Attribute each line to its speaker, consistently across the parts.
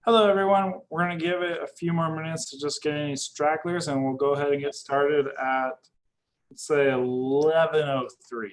Speaker 1: Hello, everyone. We're going to give it a few more minutes to just get any stragglers, and we'll go ahead and get started at, let's say, 11:03.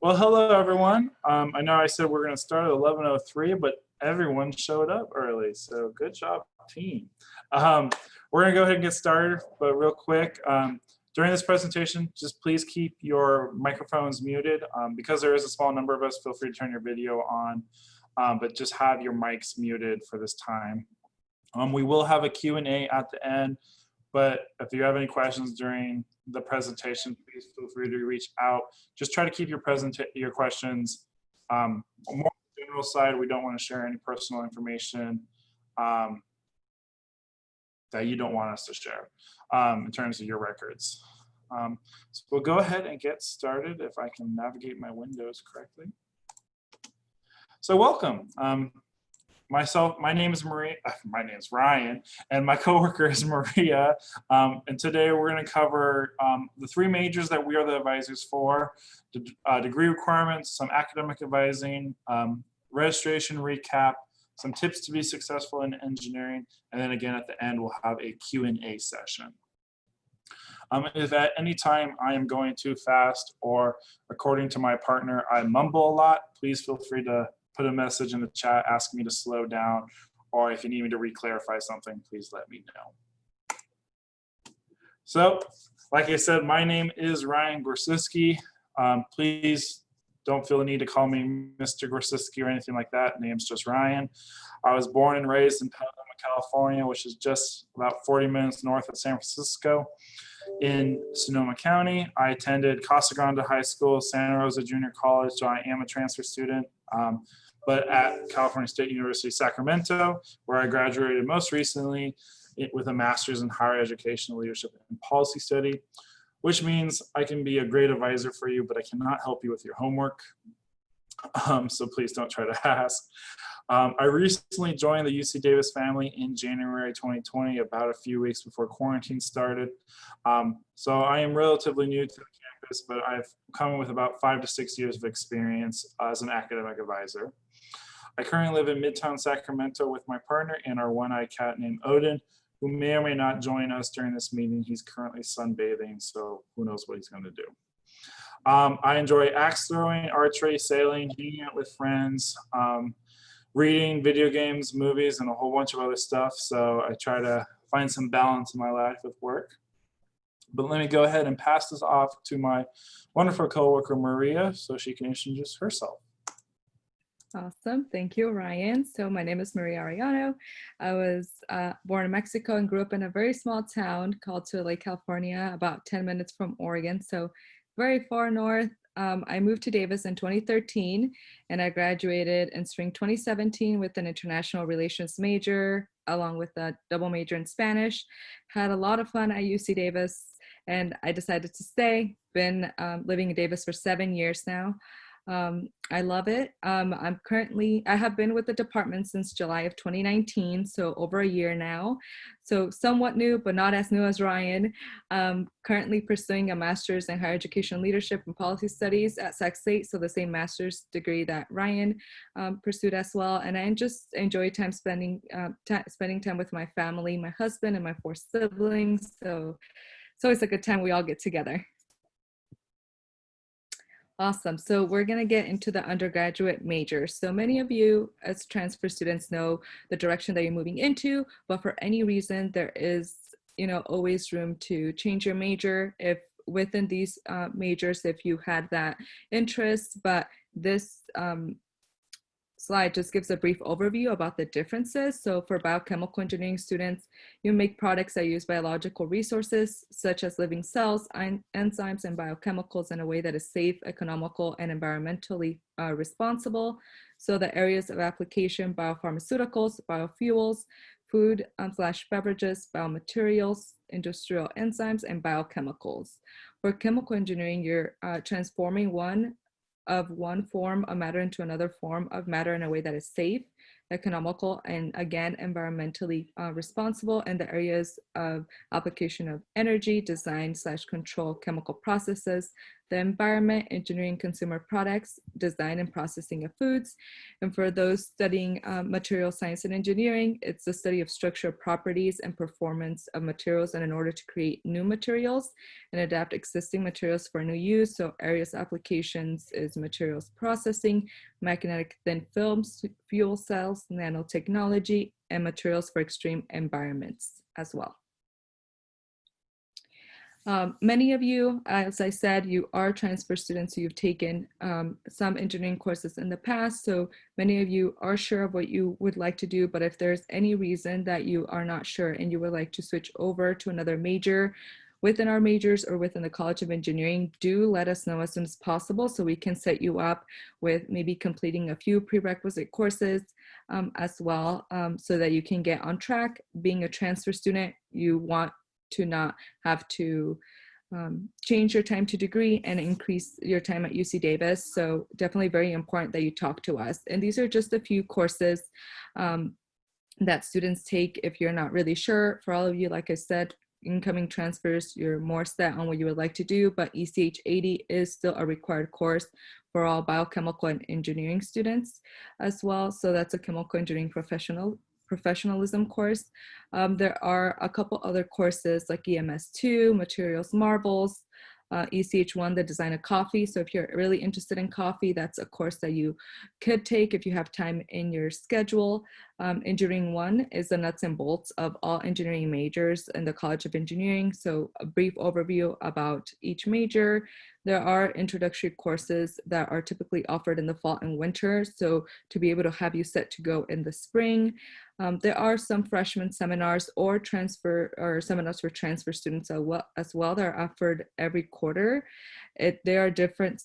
Speaker 1: Well, hello, everyone. I know I said we're going to start at 11:03, but everyone showed up early, so good job, team. We're going to go ahead and get started, but real quick, during this presentation, just please keep your microphones muted. Because there is a small number of us, feel free to turn your video on, but just have your mics muted for this time. We will have a Q&A at the end, but if you have any questions during the presentation, please feel free to reach out. Just try to keep your questions more on the general side. We don't want to share any personal information that you don't want us to share in terms of your records. So we'll go ahead and get started if I can navigate my windows correctly. So welcome. My name is Ryan, and my coworker is Maria. And today we're going to cover the three majors that we are the advisors for: degree requirements, some academic advising, registration recap, some tips to be successful in engineering, and then again at the end we'll have a Q&A session. If at any time I am going too fast or according to my partner I mumble a lot, please feel free to put a message in the chat asking me to slow down, or if you need me to re-clarify something, please let me know. So, like I said, my name is Ryan Gorsiski. Please don't feel the need to call me Mr. Gorsiski or anything like that. Name's just Ryan. I was born and raised in Petaluma, California, which is just about 40 minutes north of San Francisco in Sonoma County. I attended Casa Grande High School, Santa Rosa Junior College, so I am a transfer student. But at California State University, Sacramento, where I graduated most recently with a master's in higher education leadership and policy study, which means I can be a great advisor for you, but I cannot help you with your homework. So please don't try to ask. I recently joined the UC Davis family in January 2020, about a few weeks before quarantine started. So I am relatively new to the campus, but I've come with about 5 to 6 years of experience as an academic advisor. I currently live in Midtown Sacramento with my partner and our one-eyed cat named Odin, who may or may not join us during this meeting. He's currently sunbathing, so who knows what he's going to do. I enjoy axe throwing, archery, sailing, hanging out with friends, reading, video games, movies, and a whole bunch of other stuff. So I try to find some balance in my life with work. But let me go ahead and pass this off to my wonderful coworker, Maria, so she can introduce herself.
Speaker 2: Awesome. Thank you, Ryan. So my name is Maria Arellano. I was born in Mexico and grew up in a very small town called Tule, California, about 10 minutes from Oregon, so very far north. I moved to Davis in 2013, and I graduated in spring 2017 with an international relations major, along with a double major in Spanish. Had a lot of fun at UC Davis, and I decided to stay. Been living in Davis for 7 years now. I love it. I have been with the department since July of 2019, so over a year now. So somewhat new, but not as new as Ryan. Currently pursuing a master's in higher education leadership and policy studies at Sac State, so the same master's degree that Ryan pursued as well. And I just enjoy spending time with my family, my husband, and my 4 siblings. So it's always a good time we all get together. Awesome. So we're going to get into the undergraduate major. So many of you as transfer students know the direction that you're moving into, but for any reason, there is, always room to change your major if within these majors, if you had that interest. But this slide just gives a brief overview about the differences. So for biochemical engineering students, you make products that use biological resources such as living cells, enzymes, and biochemicals in a way that is safe, economical, and environmentally responsible. So the areas of application: biopharmaceuticals, biofuels, food slash beverages, biomaterials, industrial enzymes, and biochemicals. For chemical engineering, you're transforming one form of matter into another form of matter in a way that is safe, economical, and again, environmentally responsible in the areas of application of energy, design slash control chemical processes, the environment, engineering consumer products, design and processing of foods. And for those studying material science and engineering, it's the study of structural properties and performance of materials, and in order to create new materials and adapt existing materials for new use. So areas of applications is materials processing, magnetic thin films, fuel cells, nanotechnology, and materials for extreme environments as well. Many of you, as I said, you are transfer students, so you've taken some engineering courses in the past, so many of you are sure of what you would like to do. But if there's any reason that you are not sure and you would like to switch over to another major within our majors or within the College of Engineering, do let us know as soon as possible so we can set you up with maybe completing a few prerequisite courses as well, so that you can get on track. Being a transfer student, you want to not have to change your time to degree and increase your time at UC Davis. So definitely very important that you talk to us. And these are just a few courses that students take if you're not really sure. For all of you, like I said, incoming transfers, you're more set on what you would like to do, but ECH 80 is still a required course for all biochemical and engineering students as well. So that's a chemical engineering professionalism course. There are a couple other courses like EMS 2, Materials Marvels, ECH 1, the design of coffee. So if you're really interested in coffee, that's a course that you could take if you have time in your schedule. Engineering 1 is the nuts and bolts of all engineering majors in the College of Engineering. So a brief overview about each major. There are introductory courses that are typically offered in the fall and winter, so to be able to have you set to go in the spring. There are some freshman seminars or seminars for transfer students as well that are offered every quarter. There are different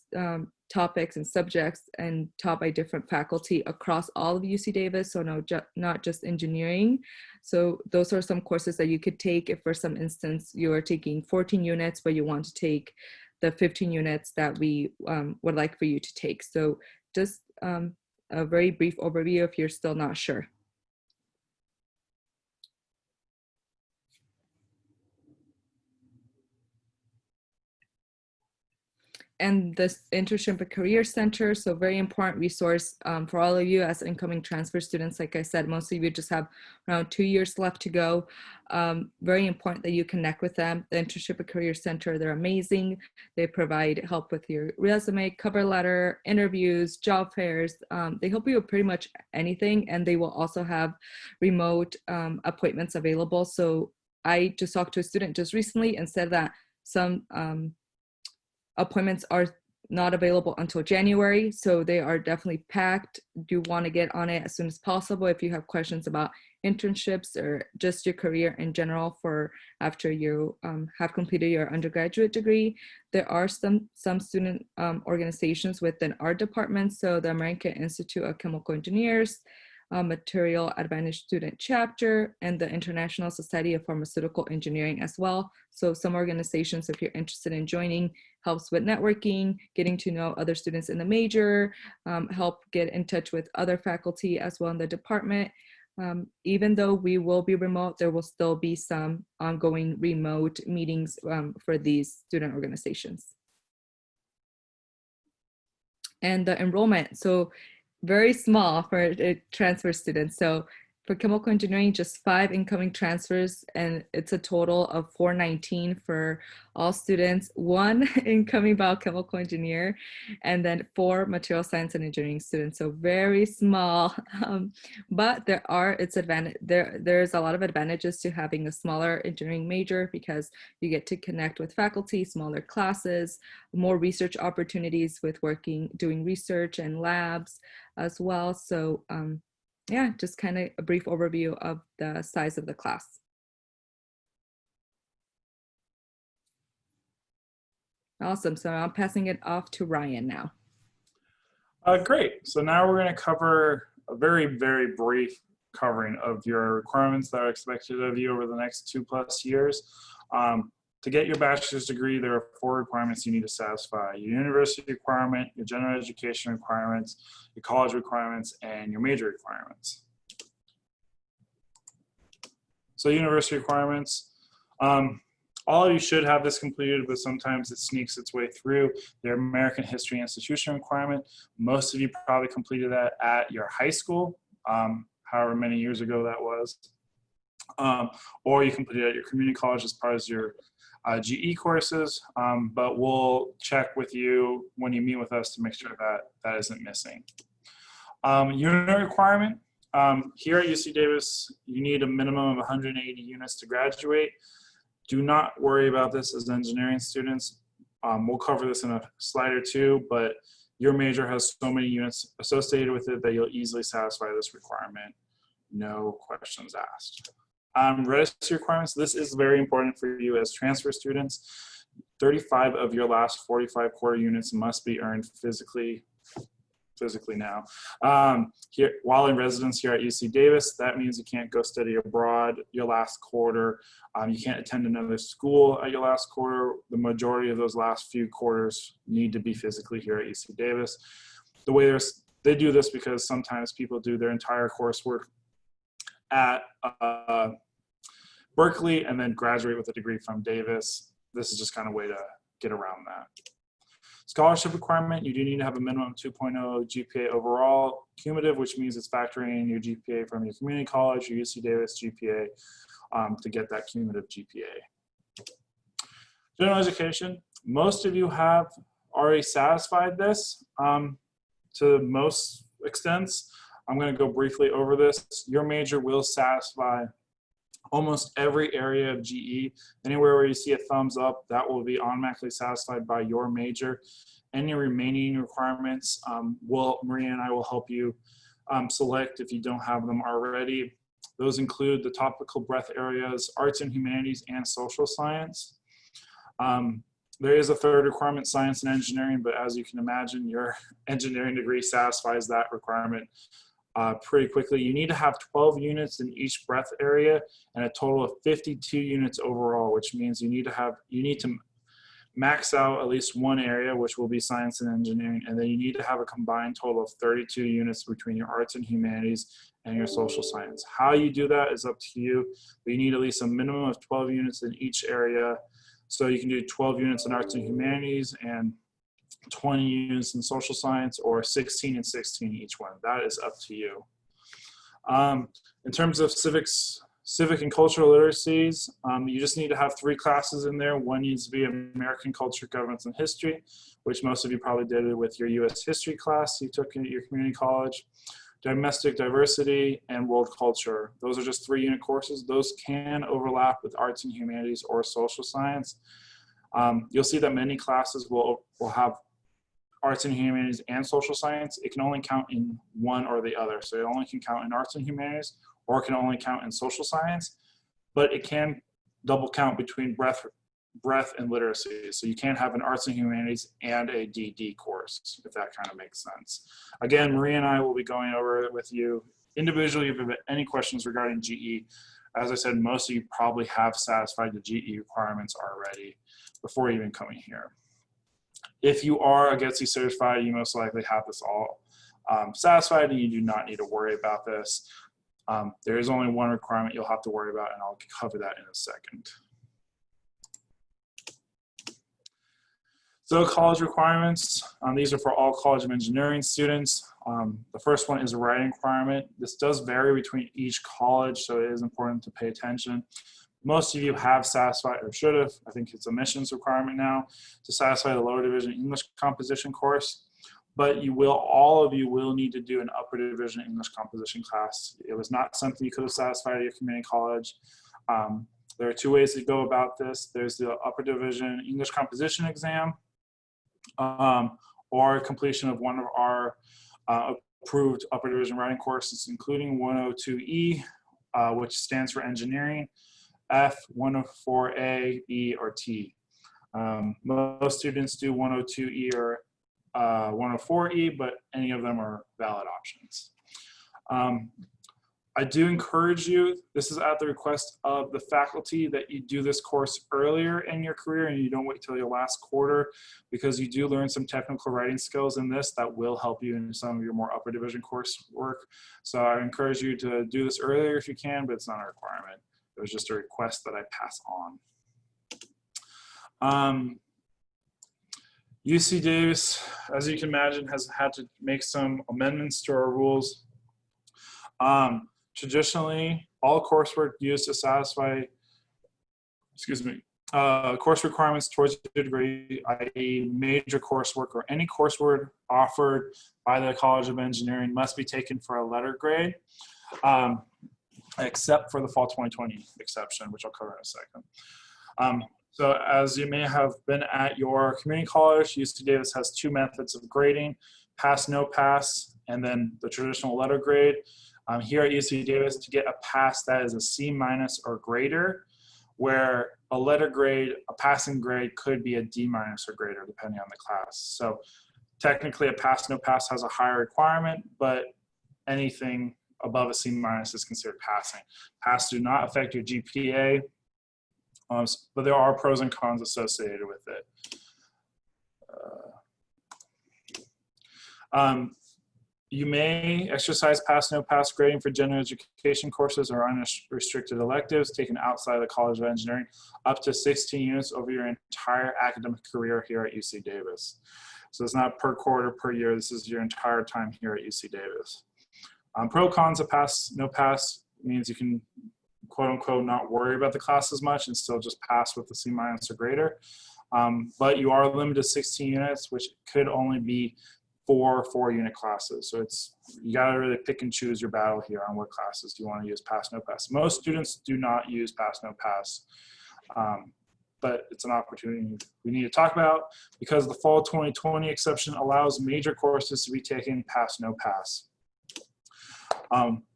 Speaker 2: topics and subjects and taught by different faculty across all of UC Davis, so not just engineering. So those are some courses that you could take if, for some instance, you are taking 14 units, but you want to take the 15 units that we would like for you to take. So just a very brief overview if you're still not sure. And this Internship and Career Center, so very important resource for all of you as incoming transfer students. Like I said, most of you just have around 2 years left to go. Very important that you connect with them. The Internship and Career Center, they're amazing. They provide help with your resume, cover letter, interviews, job fairs. They help you with pretty much anything, and they will also have remote appointments available. So I just talked to a student just recently and said that some appointments are not available until January, so they are definitely packed. Do want to get on it as soon as possible if you have questions about internships or just your career in general for after you have completed your undergraduate degree. There are some student organizations within our department, so the American Institute of Chemical Engineers, Material Advantage Student Chapter, and the International Society of Pharmaceutical Engineering as well. So some organizations, if you're interested in joining, helps with networking, getting to know other students in the major, help get in touch with other faculty as well in the department. Even though we will be remote, there will still be some ongoing remote meetings for these student organizations. And the enrollment, so very small for transfer students. So For chemical engineering, just 5 incoming transfers, and it's a total of 419 for all students, 1 incoming biochemical engineer, and then 4 material science and engineering students. So very small, but there's a lot of advantages to having a smaller engineering major because you get to connect with faculty, smaller classes, more research opportunities with doing research and labs as well. So yeah, just kind of a brief overview of the size of the class. Awesome. So I'm passing it off to Ryan now.
Speaker 1: Great. So now we're going to cover a very, very brief covering of your requirements that are expected of you over the next 2+ years. To get your bachelor's degree, there are 4 requirements you need to satisfy: your university requirement, your general education requirements, your college requirements, and your major requirements. So university requirements, all of you should have this completed, but sometimes it sneaks its way through. Their American History Institution requirement. Most of you probably completed that at your high school, however many years ago that was. Or you completed it at your community college as part of your GE courses, but we'll check with you when you meet with us to make sure that that isn't missing. Unit requirement. Here at UC Davis, you need a minimum of 180 units to graduate. Do not worry about this as engineering students. We'll cover this in a slide or two, but your major has so many units associated with it that you'll easily satisfy this requirement. No questions asked. Registry requirements. This is very important for you as transfer students. 35 of your last 45 quarter units must be earned physically now. Here, while in residence here at UC Davis, that means you can't go study abroad your last quarter. You can't attend another school at your last quarter. The majority of those last few quarters need to be physically here at UC Davis. The way they do this because sometimes people do their entire coursework at Berkeley and then graduate with a degree from Davis. This is just kind of a way to get around that. Scholarship requirement, you do need to have a minimum 2.0 GPA overall cumulative, which means it's factoring in your GPA from your community college, your UC Davis GPA to get that cumulative GPA. General education, most of you have already satisfied this to most extents. I'm going to go briefly over this. Your major will satisfy almost every area of GE. Anywhere where you see a thumbs up, that will be automatically satisfied by your major. Any remaining requirements, Maria and I will help you select if you don't have them already. Those include the topical breadth areas, arts and humanities, and social science. There is a third requirement, science and engineering, but as you can imagine, your engineering degree satisfies that requirement pretty quickly. You need to have 12 units in each breadth area and a total of 52 units overall, which means you need to max out at least one area, which will be science and engineering, and then you need to have a combined total of 32 units between your arts and humanities and your social science. How you do that is up to you, but you need at least a minimum of 12 units in each area. So you can do 12 units in arts and humanities and 20 units in social science, or 16 and 16 each one. That is up to you. In terms of civic and cultural literacies, you just need to have 3 classes in there. One needs to be American culture, governance, and history, which most of you probably did with your US history class you took at your community college. Domestic diversity and world culture. Those are just 3-unit courses. Those can overlap with arts and humanities or social science. You'll see that many classes will have arts and humanities and social science. It can only count in one or the other. So it only can count in arts and humanities, or it can only count in social science, but it can double count between breadth and literacy. So you can have an arts and humanities and a DD course, if that kind of makes sense. Again, Maria and I will be going over it with you individually if you have any questions regarding GE. As I said, most of you probably have satisfied the GE requirements already before even coming here. If you are a GETC certified, you most likely have this all satisfied and you do not need to worry about this. There is only one requirement you'll have to worry about, and I'll cover that in a second. So college requirements, these are for all College of Engineering students. The first one is a writing requirement. This does vary between each college, so it is important to pay attention. Most of you have satisfied, or should have, I think it's a admissions requirement now, to satisfy the lower division English composition course. But all of you will need to do an upper division English composition class. It was not something you could have satisfied at your community college. There are two ways to go about this. There's the upper division English composition exam, or completion of one of our approved upper division writing courses, including 102E, which stands for engineering, F, 104A, E, or T. Most students do 102E or 104E, but any of them are valid options. I do encourage you, this is at the request of the faculty, that you do this course earlier in your career and you don't wait till your last quarter, because you do learn some technical writing skills in this that will help you in some of your more upper division coursework. So I encourage you to do this earlier if you can, but it's not a requirement. It was just a request that I pass on. UC Davis, as you can imagine, has had to make some amendments to our rules. Traditionally, all coursework used to satisfy, course requirements towards your degree, i.e. major coursework or any coursework offered by the College of Engineering, must be taken for a letter grade, except for the fall 2020 exception, which I'll cover in a second. So as you may have been at your community college, UC Davis has two methods of grading: pass, no pass, and then the traditional letter grade. Here at UC Davis, to get a pass, that is a C- or greater, where a letter grade, a passing grade, could be a D- or greater, depending on the class. So technically a pass, no pass has a higher requirement, but anything above a C- is considered passing. Pass do not affect your GPA, but there are pros and cons associated with it. You may exercise pass, no pass grading for general education courses or unrestricted electives taken outside of the College of Engineering up to 16 units over your entire academic career here at UC Davis. So it's not per quarter, per year. This is your entire time here at UC Davis. Pro cons of pass, no pass means you can, quote unquote, not worry about the class as much and still just pass with the C- or greater. But you are limited to 16 units, which could only be 4 4-unit classes. So you gotta really pick and choose your battle here on what classes you want to use pass, no pass. Most students do not use pass, no pass, but it's an opportunity we need to talk about, because the fall 2020 exception allows major courses to be taken pass, no pass.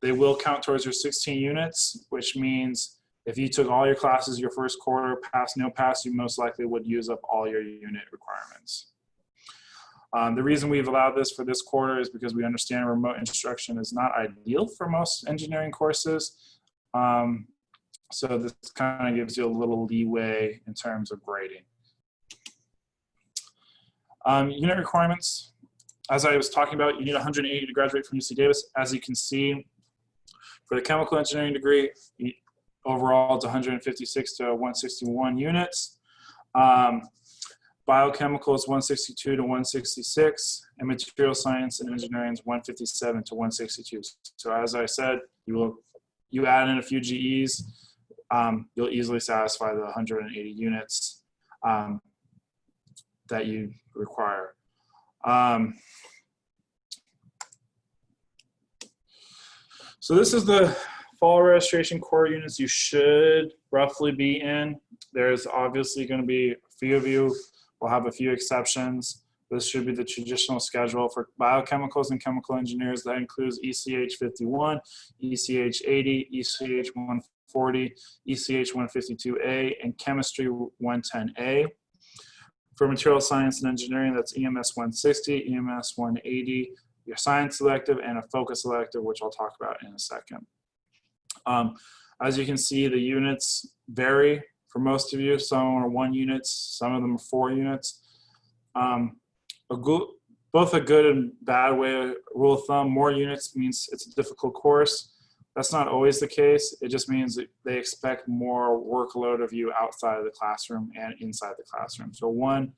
Speaker 1: They will count towards your 16 units, which means if you took all your classes your first quarter, pass, no pass, you most likely would use up all your unit requirements. The reason we've allowed this for this quarter is because we understand remote instruction is not ideal for most engineering courses. So this kind of gives you a little leeway in terms of grading. Unit requirements. As I was talking about, you need 180 to graduate from UC Davis. As you can see, for the chemical engineering degree, overall it's 156 to 161 units. Biochemical is 162 to 166, and material science and engineering is 157 to 162. So as I said, you add in a few GEs, you'll easily satisfy the 180 units that you require. So this is the fall registration core units you should roughly be in. There's obviously going to be a few of you will have a few exceptions. This should be the traditional schedule for biochemicals and chemical engineers. That includes ECH 51, ECH 80, ECH 140, ECH 152A, and chemistry 110A. For material science and engineering, that's EMS 160, EMS 180, your science elective, and a focus elective, which I'll talk about in a second. As you can see, the units vary for most of you. Some are 1 unit, some of them are 4 units. Both a good and bad way, rule of thumb. More units means it's a difficult course. That's not always the case. It just means that they expect more workload of you outside of the classroom and inside the classroom. So 1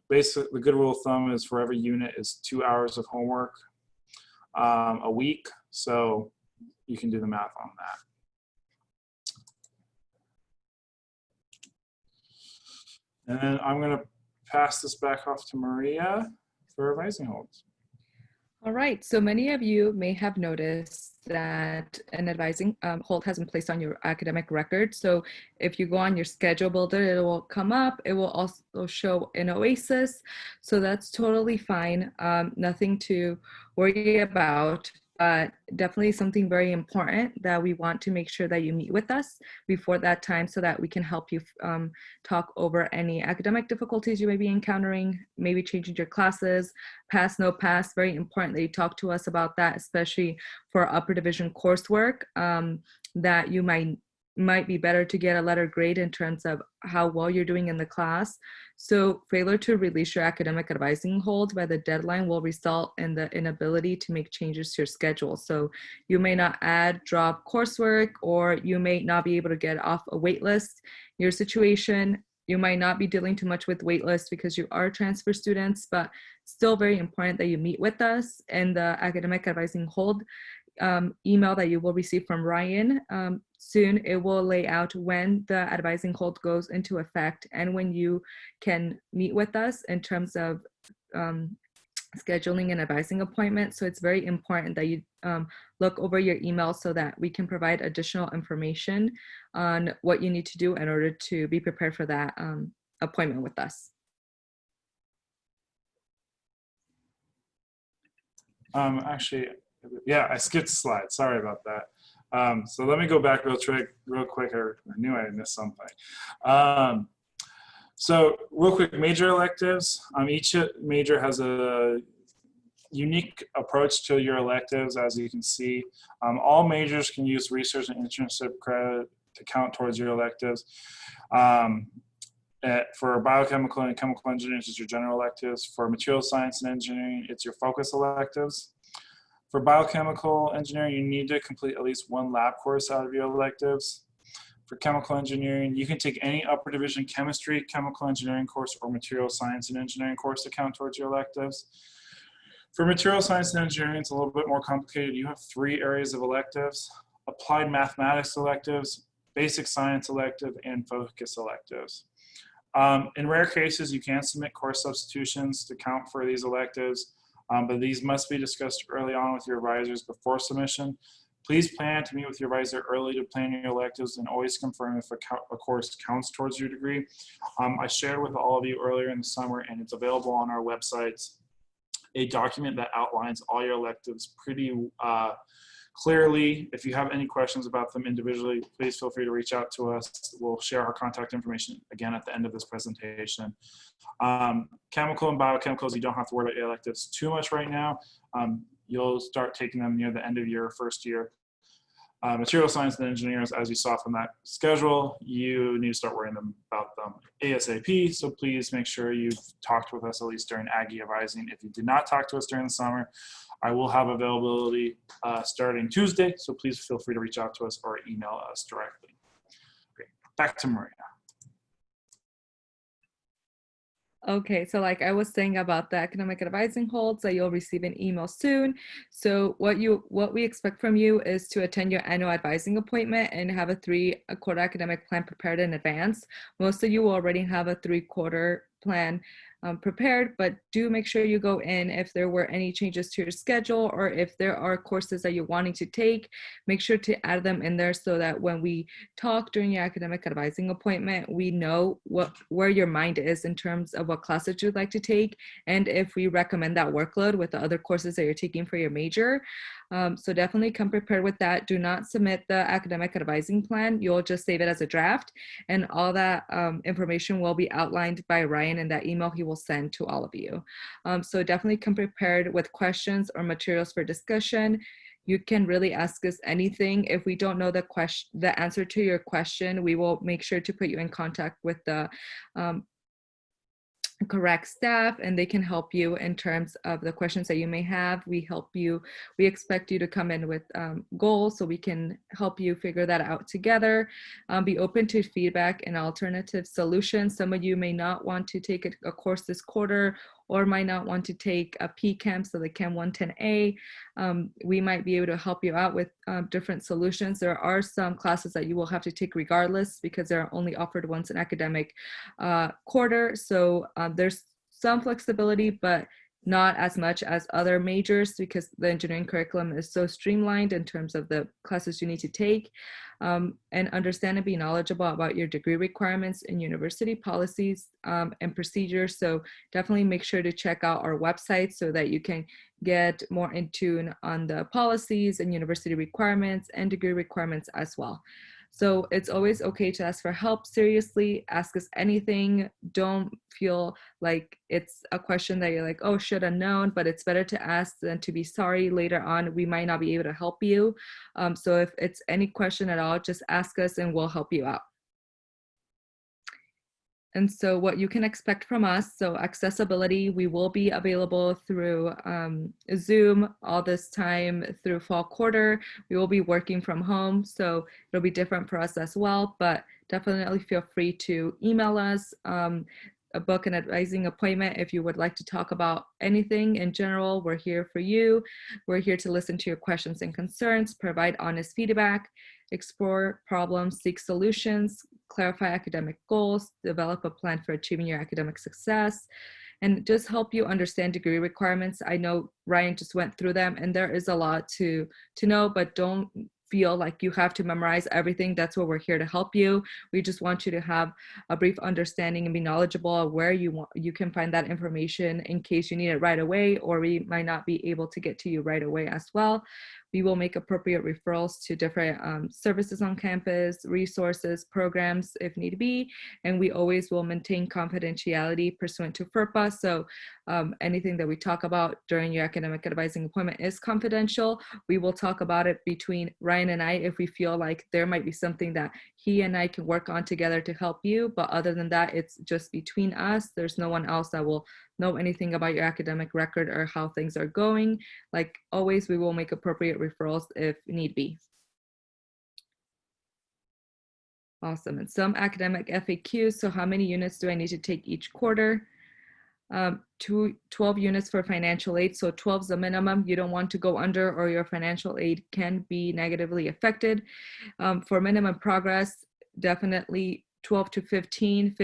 Speaker 1: basically the good rule of thumb is for every unit is 2 hours of homework a week. So you can do the math on that. And then I'm going to pass this back off to Maria for advising holds.
Speaker 2: All right, so many of you may have noticed that an advising hold has been placed on your academic record. So if you go on your schedule builder, it will come up. It will also show an oasis. So that's totally fine. Nothing to worry about. But definitely something very important that we want to make sure that you meet with us before that time so that we can help you talk over any academic difficulties you may be encountering, maybe changing your classes, pass, no pass. Very important that you talk to us about that, especially for upper division coursework that you might be better to get a letter grade in terms of how well you're doing in the class. So failure to release your academic advising hold by the deadline will result in the inability to make changes to your schedule. So you may not add, drop coursework, or you may not be able to get off a wait list. Your situation, you might not be dealing too much with wait lists because you are transfer students, but still very important that you meet with us. And the academic advising hold email that you will receive from Ryan soon, it will lay out when the advising hold goes into effect and when you can meet with us in terms of scheduling an advising appointment. So it's very important that you look over your email so that we can provide additional information on what you need to do in order to be prepared for that appointment with us.
Speaker 1: Actually, yeah, I skipped a slide. Sorry about that. So let me go back real quick. I knew I missed something. So real quick, major electives. Each major has a unique approach to your electives, as you can see. All majors can use research and internship credit to count towards your electives. For biochemical and chemical engineering, it's your general electives. For material science and engineering, it's your focus electives. For biochemical engineering, you need to complete at least one lab course out of your electives. For chemical engineering, you can take any upper division chemistry, chemical engineering course, or material science and engineering course to count towards your electives. For material science and engineering, it's a little bit more complicated. You have 3 areas of electives: applied mathematics electives, basic science elective, and focus electives. In rare cases, you can submit course substitutions to count for these electives. But these must be discussed early on with your advisors before submission. Please plan to meet with your advisor early to plan your electives and always confirm if a course counts towards your degree. I shared with all of you earlier in the summer, and it's available on our websites, a document that outlines all your electives pretty clearly. If you have any questions about them individually, please feel free to reach out to us. We'll share our contact information again at the end of this presentation. Chemical and biochemicals, you don't have to worry about your electives too much right now. You'll start taking them near the end of your first year. Material science and engineers, as you saw from that schedule, you need to start worrying about them ASAP. So please make sure you've talked with us at least during Aggie advising. If you did not talk to us during the summer, I will have availability starting Tuesday. So please feel free to reach out to us or email us directly. Okay, back to Maria.
Speaker 2: Okay, so like I was saying about the academic advising holds, that you'll receive an email soon. So what we expect from you is to attend your annual advising appointment and have a 3-quarter academic plan prepared in advance. Most of you will already have a 3-quarter plan prepared, but do make sure you go in if there were any changes to your schedule or if there are courses that you're wanting to take, make sure to add them in there so that when we talk during your academic advising appointment, we know where your mind is in terms of what classes you'd like to take and if we recommend that workload with the other courses that you're taking for your major. So definitely come prepared with that. Do not submit the academic advising plan. You'll just save it as a draft, and all that information will be outlined by Ryan in that email he will send to all of you. So definitely come prepared with questions or materials for discussion. You can really ask us anything. If we don't know the answer to your question, we will make sure to put you in contact with the correct staff, and they can help you in terms of the questions that you may have. We expect you to come in with goals so we can help you figure that out together. Be open to feedback and alternative solutions. Some of you may not want to take a course this quarter, or might not want to take a PChem, so the Chem 110A. We might be able to help you out with different solutions. There are some classes that you will have to take regardless because they're only offered once an academic quarter. So there's some flexibility, but not as much as other majors because the engineering curriculum is so streamlined in terms of the classes you need to take. And understand and be knowledgeable about your degree requirements and university policies and procedures. So definitely make sure to check out our website so that you can get more in tune on the policies and university requirements and degree requirements as well. So it's always okay to ask for help. Seriously, ask us anything. Don't feel like it's a question that you're like, oh, should have known, but it's better to ask than to be sorry later on. We might not be able to help you. So if it's any question at all, just ask us and we'll help you out. And so what you can expect from us, so accessibility, we will be available through Zoom all this time through fall quarter. We will be working from home, so it'll be different for us as well, but definitely feel free to email us, book an advising appointment if you would like to talk about anything in general. We're here for you. We're here to listen to your questions and concerns, provide honest feedback, explore problems, seek solutions, clarify academic goals, develop a plan for achieving your academic success, and just help you understand degree requirements. I know Ryan just went through them and there is a lot to know, but don't feel like you have to memorize everything. That's what we're here to help you. We just want you to have a brief understanding and be knowledgeable of where you can find that information in case you need it right away, or we might not be able to get to you right away as well. We will make appropriate referrals to different services on campus, resources, programs if need be, and we always will maintain confidentiality pursuant to FERPA. So anything that we talk about during your academic advising appointment is confidential. We will talk about it between Ryan and I if we feel like there might be something that he and I can work on together to help you, but other than that, it's just between us. There's no one else that will know anything about your academic record or how things are going. Like always, we will make appropriate referrals if need be. Awesome. And some academic FAQs. So how many units do I need to take each quarter? 12 units for financial aid. So 12 is the minimum. You don't want to go under, or your financial aid can be negatively affected. For minimum progress, definitely 12 to 15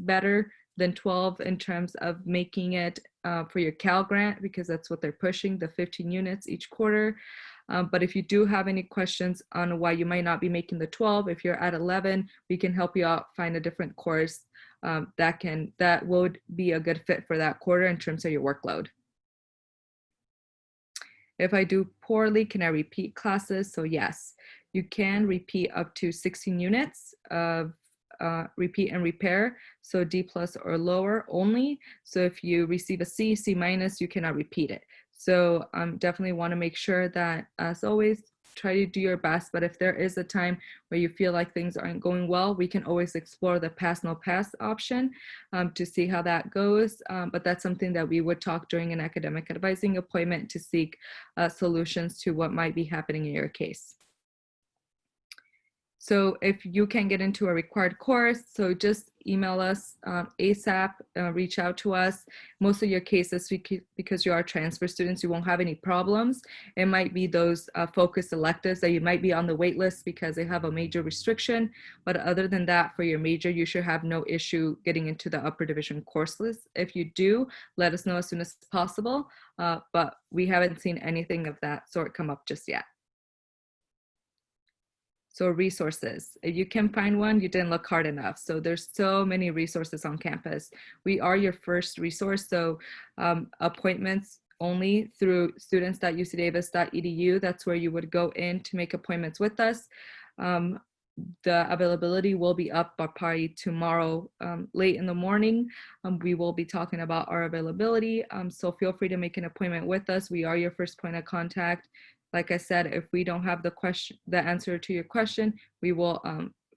Speaker 2: better than 12 in terms of making it for your Cal grant, because that's what they're pushing, the 15 units each quarter. But if you do have any questions on why you might not be making the 12, if you're at 11, we can help you out, find a different course that would be a good fit for that quarter in terms of your workload. If I do poorly, can I repeat classes? So yes, you can repeat up to 16 units of repeat and repair, so D+ or lower only. So if you receive a C, C-, you cannot repeat it. So definitely want to make sure that, as always, try to do your best. But if there is a time where you feel like things aren't going well, we can always explore the pass no pass option to see how that goes. But that's something that we would talk during an academic advising appointment to seek solutions to what might be happening in your case. So if you can get into a required course, so just email us ASAP, reach out to us. Most of your cases, because you are transfer students, you won't have any problems. It might be those focused electives that you might be on the wait list because they have a major restriction. But other than that, for your major, you should have no issue getting into the upper division course list. If you do, let us know as soon as possible. But we haven't seen anything of that sort come up just yet. So resources, if you can find one, you didn't look hard enough. So there's so many resources on campus. We are your first resource. So appointments only through students.ucdavis.edu. That's where you would go in to make appointments with us. The availability will be up by probably tomorrow late in the morning. We will be talking about our availability. So feel free to make an appointment with us. We are your first point of contact. Like I said, if we don't have the answer to your question, we will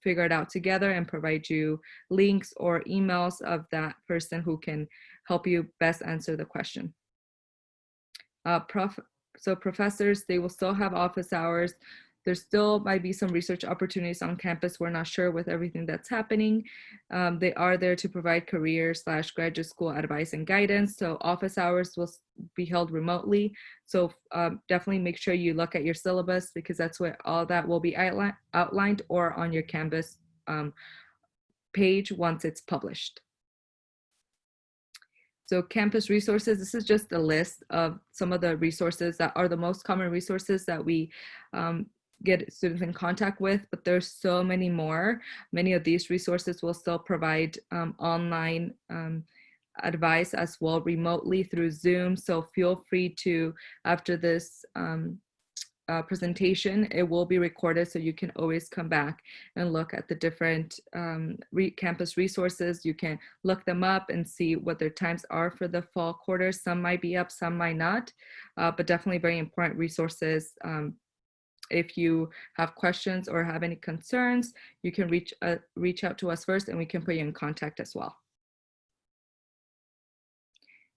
Speaker 2: figure it out together and provide you links or emails of that person who can help you best answer the question. So professors, they will still have office hours. There still might be some research opportunities on campus. We're not sure with everything that's happening. They are there to provide career/graduate school advice and guidance. So office hours will be held remotely. So definitely make sure you look at your syllabus, because that's where all that will be outlined or on your Canvas page once it's published. So campus resources, this is just a list of some of the resources that are the most common resources that we get students in contact with, but there's so many more. Many of these resources will still provide online advice as well remotely through Zoom. So feel free to, after this presentation, it will be recorded, so you can always come back and look at the different campus resources. You can look them up and see what their times are for the fall quarter. Some might be up, some might not, but definitely very important resources. If you have questions or have any concerns, you can reach out to us first, and we can put you in contact as well.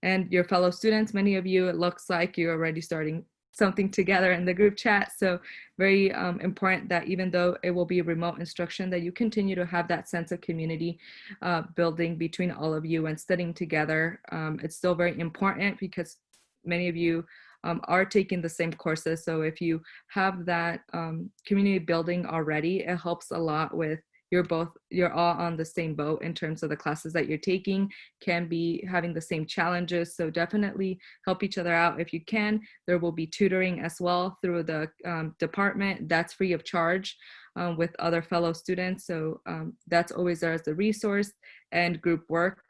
Speaker 2: And your fellow students, many of you, it looks like you're already starting something together in the group chat. So very important that even though it will be remote instruction, that you continue to have that sense of community building between all of you and studying together. It's still very important because many of you are taking the same courses. So if you have that community building already, it helps a lot with you're all on the same boat in terms of the classes that you're taking, can be having the same challenges. So definitely help each other out if you can. There will be tutoring as well through the department. That's free of charge with other fellow students. So that's always there as a resource, and group work,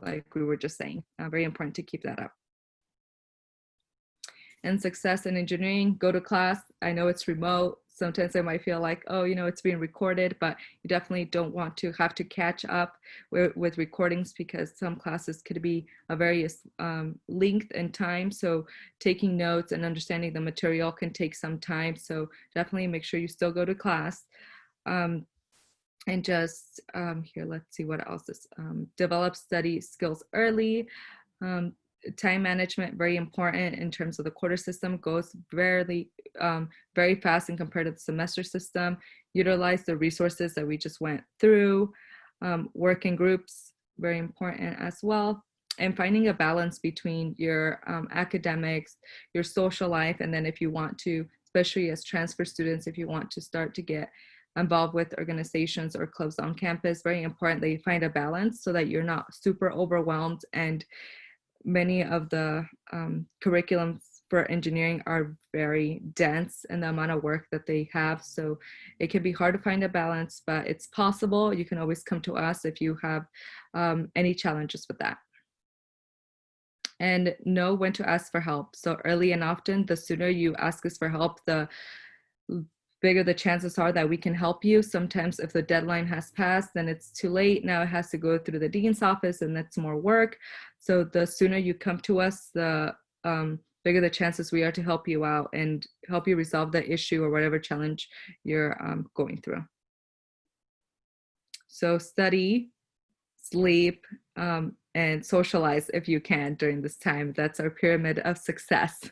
Speaker 2: like we were just saying, very important to keep that up. And success in engineering, go to class. I know it's remote. Sometimes I might feel like, oh, it's being recorded, but you definitely don't want to have to catch up with recordings, because some classes could be a various length and time. So taking notes and understanding the material can take some time. So definitely make sure you still go to class. And just here, let's see what else is. Develop study skills early. Time management, very important in terms of the quarter system, goes very fast in compared to the semester system. Utilize the resources that we just went through. Work in groups, very important as well. And finding a balance between your academics, your social life, and then if you want to, especially as transfer students, if you want to start to get involved with organizations or clubs on campus, very important that you find a balance so that you're not super overwhelmed. And many of the curriculums for engineering are very dense in the amount of work that they have. So it can be hard to find a balance, but it's possible. You can always come to us if you have any challenges with that. And know when to ask for help. So early and often, the sooner you ask us for help, the bigger the chances are that we can help you. Sometimes if the deadline has passed, then it's too late. Now it has to go through the dean's office, and that's more work. So the sooner you come to us, the bigger the chances we are to help you out and help you resolve the issue or whatever challenge you're going through. So study, sleep, and socialize if you can during this time. That's our pyramid of success.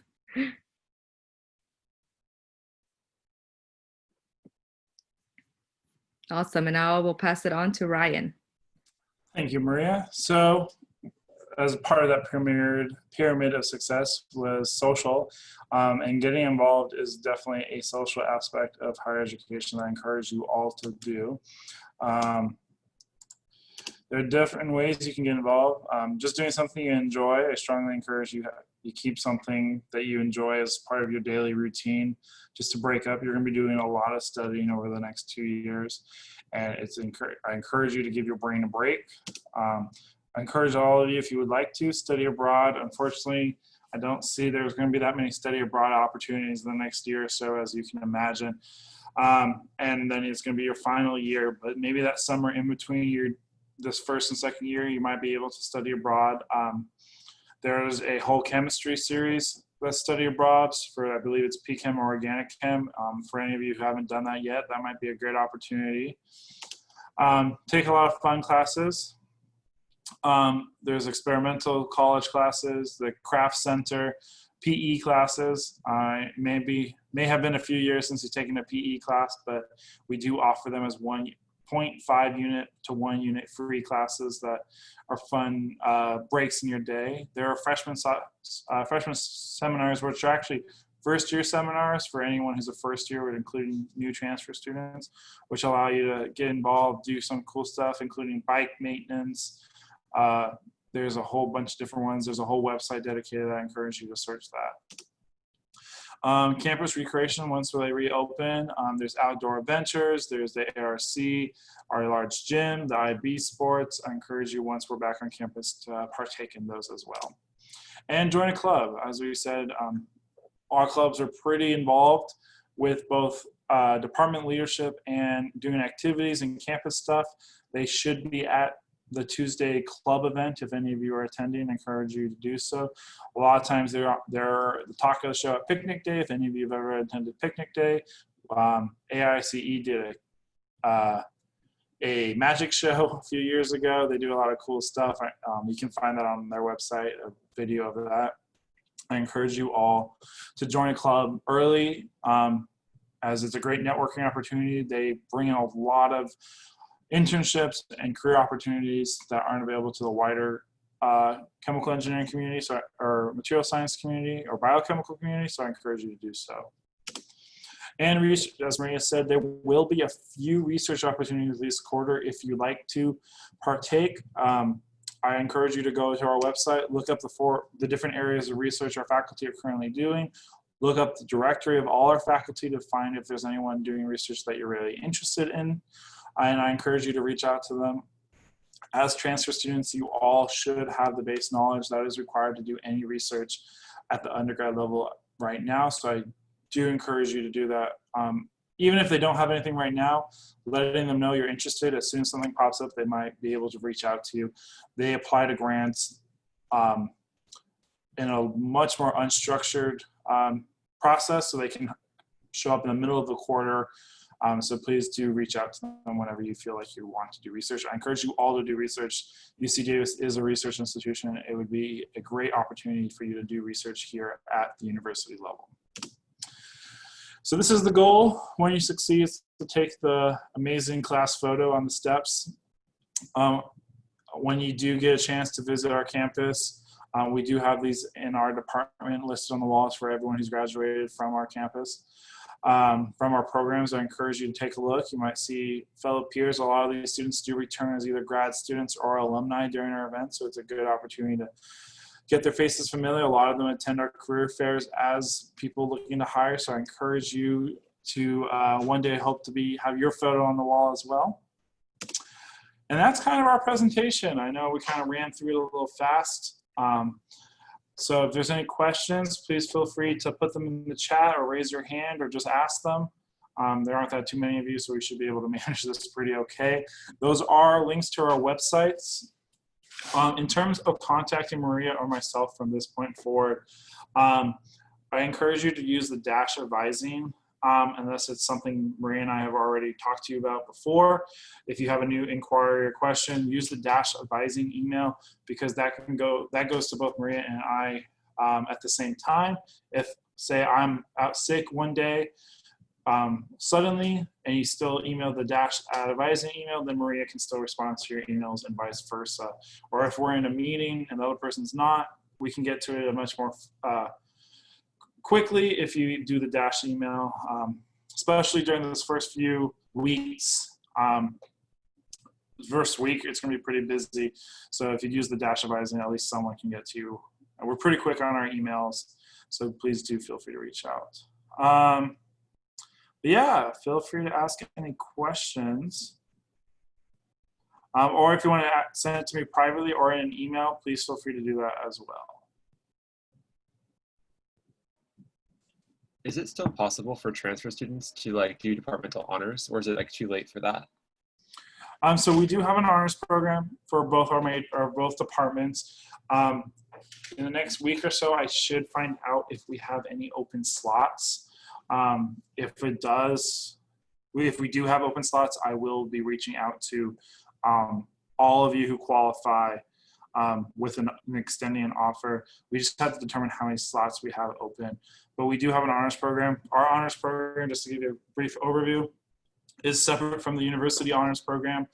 Speaker 2: Awesome. And now I will pass it on to Ryan.
Speaker 1: Thank you, Maria. So as part of that pyramid of success was social, and getting involved is definitely a social aspect of higher education that I encourage you all to do. There are different ways you can get involved. Just doing something you enjoy, I strongly encourage you keep something that you enjoy as part of your daily routine. Just to break up, you're going to be doing a lot of studying over the next 2 years, and I encourage you to give your brain a break. I encourage all of you, if you would like to, study abroad. Unfortunately, I don't see there's going to be that many study abroad opportunities in the next year or so, as you can imagine. And then it's going to be your final year, but maybe that summer in between this first and second year, you might be able to study abroad. There's a whole chemistry series that's study abroad for, I believe it's PChem or Organic Chem. For any of you who haven't done that yet, that might be a great opportunity. Take a lot of fun classes. There's experimental college classes, the craft center, PE classes. May have been a few years since you've taken a PE class, but we do offer them as 1.5 unit to 1 unit free classes that are fun breaks in your day. There are freshman seminars, which are actually first year seminars for anyone who's a first year, including new transfer students, which allow you to get involved, do some cool stuff, including bike maintenance. There's a whole bunch of different ones. There's a whole website dedicated. I encourage you to search that. Campus recreation, once they reopen, there's outdoor adventures, there's the ARC, our large gym, the IB sports. I encourage you, once we're back on campus, to partake in those as well. And join a club. As we said, our clubs are pretty involved with both department leadership and doing activities and campus stuff. They should be at the Tuesday club event. If any of you are attending, I encourage you to do so. A lot of times they're the taco show at picnic day. If any of you have ever attended picnic day, AICE did a magic show a few years ago. They do a lot of cool stuff. You can find that on their website, a video of that. I encourage you all to join a club early, as it's a great networking opportunity. They bring in a lot of internships and career opportunities that aren't available to the wider chemical engineering community, or material science community, or biochemical community, so I encourage you to do so. And as Maria said, there will be a few research opportunities this quarter if you'd like to partake. I encourage you to go to our website, look up the different areas of research our faculty are currently doing, look up the directory of all our faculty to find if there's anyone doing research that you're really interested in. And I encourage you to reach out to them. As transfer students, you all should have the base knowledge that is required to do any research at the undergrad level right now. So I do encourage you to do that. Even if they don't have anything right now, letting them know you're interested. As soon as something pops up, they might be able to reach out to you. They apply to grants in a much more unstructured process, so they can show up in the middle of the quarter. So please do reach out to them whenever you feel like you want to do research. I encourage you all to do research. UC Davis is a research institution. It would be a great opportunity for you to do research here at the university level. So this is the goal when you succeed, is to take the amazing class photo on the steps. When you do get a chance to visit our campus, we do have these in our department listed on the walls for everyone who's graduated from our campus. From our programs, I encourage you to take a look. You might see fellow peers. A lot of these students do return as either grad students or alumni during our events, so it's a good opportunity to get their faces familiar. A lot of them attend our career fairs as people looking to hire, so I encourage you to one day hope to have your photo on the wall as well. And that's kind of our presentation. I know we kind of ran through it a little fast. So if there's any questions, please feel free to put them in the chat or raise your hand or just ask them. There aren't that too many of you, so we should be able to manage this pretty okay. Those are links to our websites. In terms of contacting Maria or myself from this point forward, I encourage you to use the dash advising, unless it's something Maria and I have already talked to you about before. If you have a new inquiry or question, use the dash advising email, because that goes to both Maria and I at the same time. If, say, I'm out sick one day suddenly, and you still email the dash advising email, then Maria can still respond to your emails and vice versa. Or if we're in a meeting and the other person's not, we can get to it a much more quickly if you do the dash email, especially during those first few weeks. First week, it's going to be pretty busy. So if you use the dash advising, at least someone can get to you. And we're pretty quick on our emails, so please do feel free to reach out. But yeah, feel free to ask any questions. Or if you want to send it to me privately or in an email, please feel free to do that as well.
Speaker 3: Is it still possible for transfer students to do departmental honors, or is it too late for that?
Speaker 1: So we do have an honors program for both both departments. in the next week or so, I should find out if we have any open slots. If it does, if we do have open slots, I will be reaching out to all of you who qualify with an extending an offer. We just have to determine how many slots we have open. But we do have an honors program. Our honors program, just to give you a brief overview, is separate from the university honors program.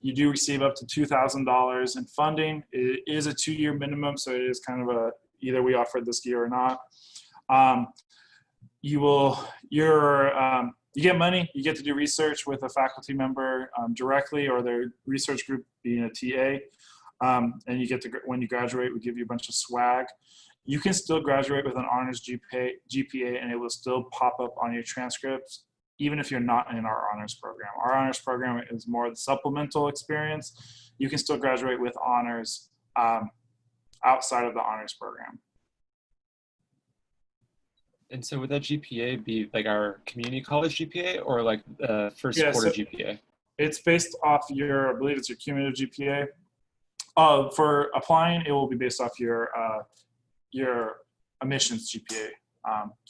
Speaker 1: You do receive up to $2,000 in funding. It is a 2-year minimum, so it is kind of a either we offer it this year or not. You get money. You get to do research with a faculty member directly, or their research group being a TA. And you get to, when you graduate, we give you a bunch of swag. You can still graduate with an honors GPA, and it will still pop up on your transcripts, even if you're not in our honors program. Our honors program is more the supplemental experience. You can still graduate with honors outside of the honors program.
Speaker 3: And so would that GPA be like our community college GPA or like first quarter GPA?
Speaker 1: It's based off your, I believe it's your cumulative GPA. For applying, it will be based off your admissions GPA.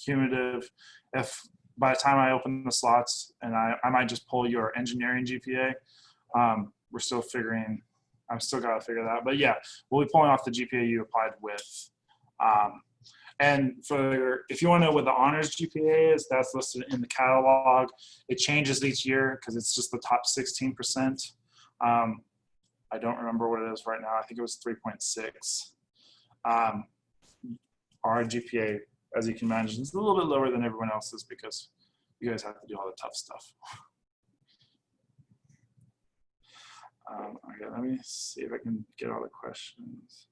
Speaker 1: Cumulative, if by the time I open the slots, and I might just pull your engineering GPA. We're still figuring, I've still got to figure that out. But yeah, we'll be pulling off the GPA you applied with. And if you want to know what the honors GPA is, that's listed in the catalog. It changes each year because it's just the top 16%. I don't remember what it is right now. I think it was 3.6. Our GPA, as you can imagine, is a little bit lower than everyone else's because you guys have to do all the tough stuff. Okay, let me see if I can get all the questions.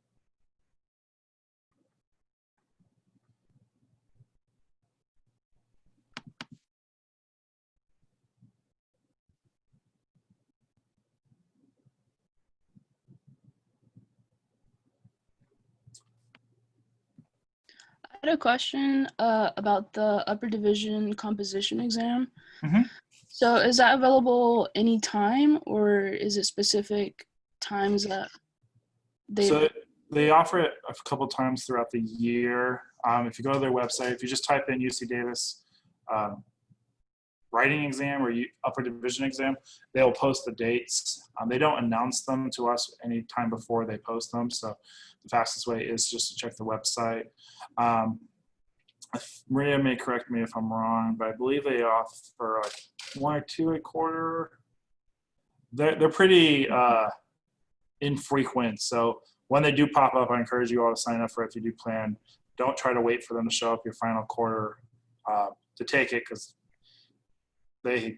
Speaker 4: I had a question about the upper division composition exam.
Speaker 1: Mm-hmm.
Speaker 4: So is that available anytime, or is it specific times that they...
Speaker 1: So they offer it a couple times throughout the year. If you go to their website, if you just type in UC Davis writing exam or upper division exam, they'll post the dates. They don't announce them to us any time before they post them. So the fastest way is just to check the website. Maria may correct me if I'm wrong, but I believe they offer like 1 or 2 a quarter. They're pretty infrequent. So when they do pop up, I encourage you all to sign up for it if you do plan. Don't try to wait for them to show up your final quarter to take it, because they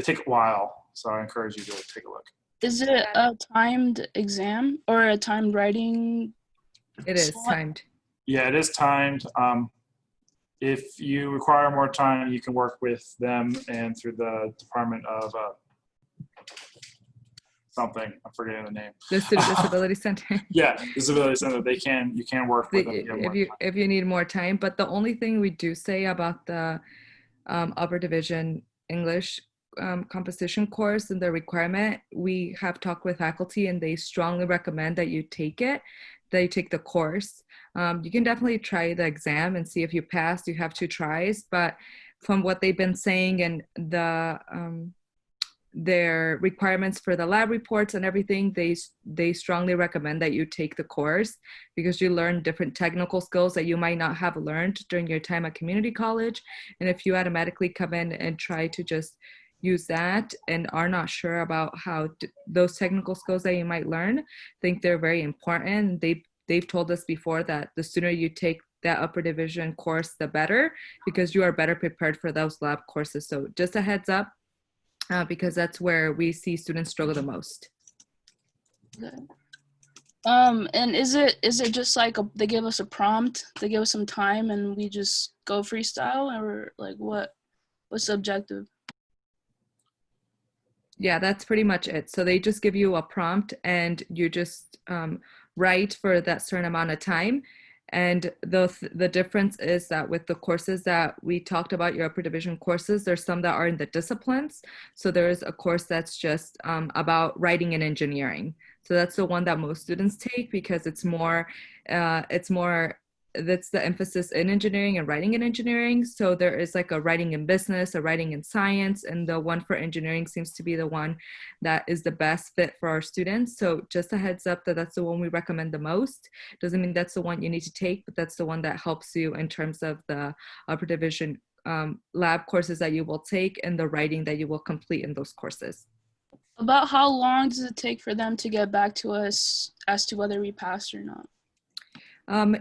Speaker 1: take a while. So I encourage you to take a look.
Speaker 4: Is it a timed exam or a timed writing?
Speaker 2: It is
Speaker 4: slot?
Speaker 2: timed.
Speaker 1: Yeah, it is timed. If you require more time, you can work with them and through the Department of something. I'm forgetting the name.
Speaker 2: The Disability Center.
Speaker 1: Yeah, Disability Center. You can work with them.
Speaker 2: If you need more time. But the only thing we do say about the upper division English composition course and the requirement, we have talked with faculty and they strongly recommend that you take it. That you take the course. You can definitely try the exam and see if you pass. You have 2 tries, but from what they've been saying and their requirements for the lab reports and everything, they strongly recommend that you take the course because you learn different technical skills that you might not have learned during your time at community college. And if you automatically come in and try to just use that and are not sure about how those technical skills that you might learn, think they're very important. They've told us before that the sooner you take that upper division course, the better, because you are better prepared for those lab courses. So just a heads up, because that's where we see students struggle the most.
Speaker 4: Good. And is it just like they give us a prompt, they give us some time, and we just go freestyle, or like what's the objective?
Speaker 2: Yeah, that's pretty much it. So they just give you a prompt and you just write for that certain amount of time. And the difference is that with the courses that we talked about, your upper division courses, there's some that are in the disciplines. So there's a course that's just about writing and engineering. So that's the one that most students take because it's more, that's the emphasis in engineering and writing in engineering. So there is like a writing in business, a writing in science, and the one for engineering seems to be the one that is the best fit for our students. So just a heads up that that's the one we recommend the most. Doesn't mean that's the one you need to take, but that's the one that helps you in terms of the upper division lab courses that you will take and the writing that you will complete in those courses.
Speaker 4: About how long does it take for them to get back to us as to whether we passed or not?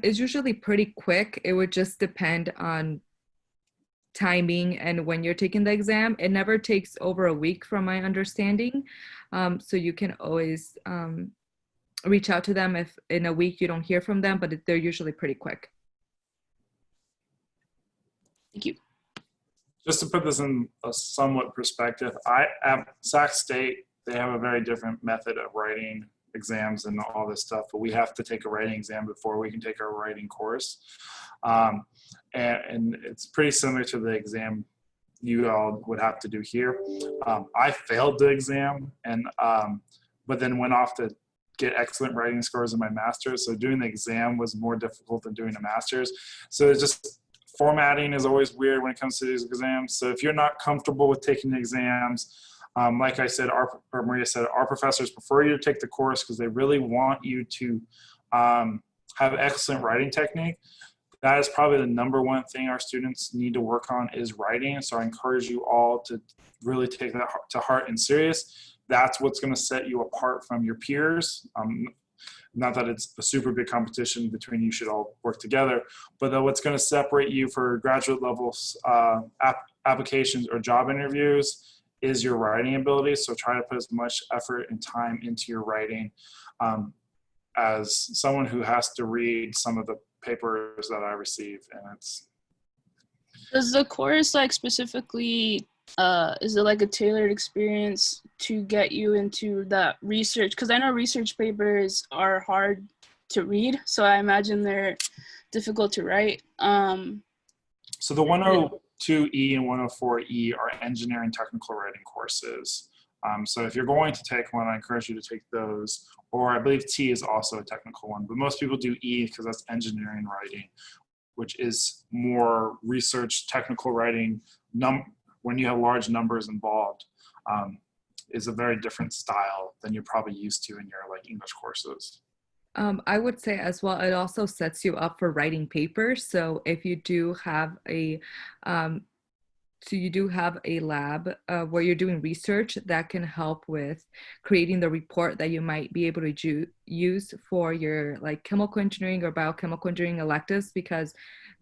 Speaker 2: It's usually pretty quick. It would just depend on timing and when you're taking the exam. It never takes over a week from my understanding. So you can always reach out to them if in a week you don't hear from them, but they're usually pretty quick.
Speaker 4: Thank you.
Speaker 1: Just to put this in a somewhat perspective, at Sac State, they have a very different method of writing exams and all this stuff, but we have to take a writing exam before we can take our writing course. And it's pretty similar to the exam you all would have to do here. I failed the exam, and but then went off to get excellent writing scores in my master's. So doing the exam was more difficult than doing a master's. So it's just, formatting is always weird when it comes to these exams. So if you're not comfortable with taking the exams, like I said, or Maria said, our professors prefer you to take the course because they really want you to have excellent writing technique. That is probably the number one thing our students need to work on is writing. So I encourage you all to really take that to heart and serious. That's what's going to set you apart from your peers. Not that it's a super big competition between you should all work together, but what's going to separate you for graduate levels applications or job interviews is your writing ability. So try to put as much effort and time into your writing. As someone who has to read some of the papers that I receive, and it's.
Speaker 4: Does the course like specifically, is it like a tailored experience to get you into that research? Because I know research papers are hard to read, so I imagine they're difficult to write.
Speaker 1: So the 102E and 104E are engineering technical writing courses. So if you're going to take one, I encourage you to take those. Or I believe T is also a technical one, but most people do E because that's engineering writing, which is more research technical writing. When you have large numbers involved, is a very different style than you're probably used to in your like English courses.
Speaker 2: I would say as well, it also sets you up for writing papers. So if you do have a lab where you're doing research that can help with creating the report that you might be able to use for your like chemical engineering or biochemical engineering electives, because